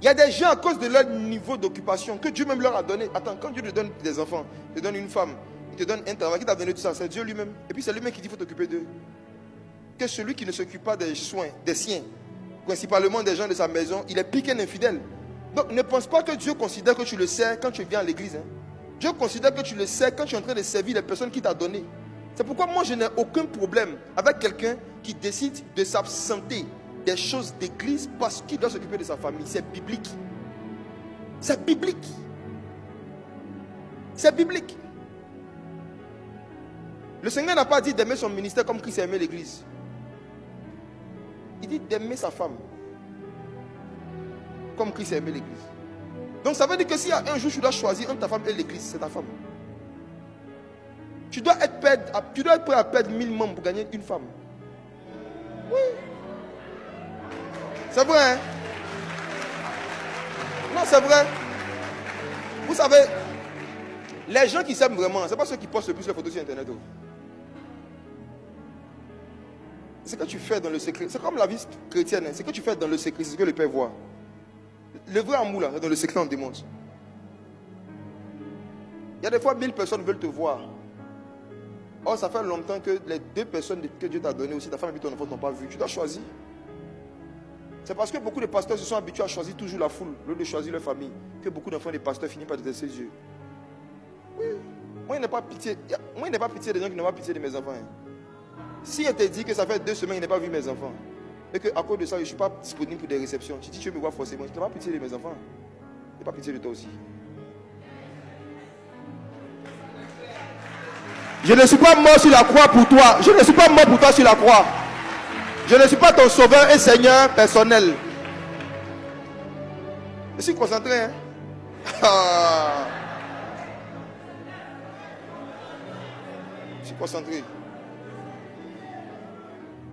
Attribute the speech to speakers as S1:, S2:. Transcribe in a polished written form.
S1: Il y a des gens à cause de leur niveau d'occupation que Dieu même leur a donné. Attends, quand Dieu te donne des enfants, il te donne une femme, il te donne un travail, qui t'a donné tout ça, c'est Dieu lui-même. Et puis c'est lui-même qui dit qu'il faut t'occuper d'eux. Que celui qui ne s'occupe pas des soins, des siens, principalement des gens de sa maison, il est pire qu'un infidèle. Donc ne pense pas que Dieu considère que tu le sais quand tu viens à l'église. Hein. Dieu considère que tu le sais quand tu es en train de servir les personnes qu'il t'a données. C'est pourquoi moi je n'ai aucun problème avec quelqu'un qui décide de s'absenter des choses d'église parce qu'il doit s'occuper de sa famille. C'est biblique. C'est biblique. C'est biblique. Le Seigneur n'a pas dit d'aimer son ministère comme Christ a aimé l'église. Il dit d'aimer sa femme comme Christ a aimé l'église. Donc ça veut dire que s'il y a un jour tu dois choisir entre ta femme et l'église, c'est ta femme. Tu dois être prêt à perdre 1000 membres pour gagner une femme. Oui. C'est vrai, hein? Non, c'est vrai. Vous savez, les gens qui s'aiment vraiment, ce n'est pas ceux qui postent le plus les photos sur Internet. C'est ce que tu fais dans le secret. C'est comme la vie chrétienne. Hein? Ce que tu fais dans le secret, c'est ce que le Père voit. Le vrai amour, là, dans le secret, on démontre. Il y a des fois 1000 personnes veulent te voir. Or, ça fait longtemps que les 2 personnes que Dieu t'a données aussi, ta femme et ton enfant, ne t'ont pas vu. Tu dois choisir. C'est parce que beaucoup de pasteurs se sont habitués à choisir toujours la foule, au lieu de choisir leur famille, que beaucoup d'enfants des pasteurs finissent par détester Dieu. Oui. Moi, il n'est pas pitié. Moi, il n'est pas pitié des gens qui n'ont pas pitié de mes enfants. Hein. Si elle te dit que ça fait 2 semaines qu'il n'a pas vu mes enfants, et qu'à cause de ça, je ne suis pas disponible pour des réceptions, tu dis tu veux me voir forcément, je n'ai pas pitié de mes enfants. Je n'ai pas pitié de toi aussi. Je ne suis pas mort sur la croix pour toi. Je ne suis pas mort pour toi sur la croix. Je ne suis pas ton sauveur et Seigneur personnel. Je suis concentré. Hein? Je suis concentré.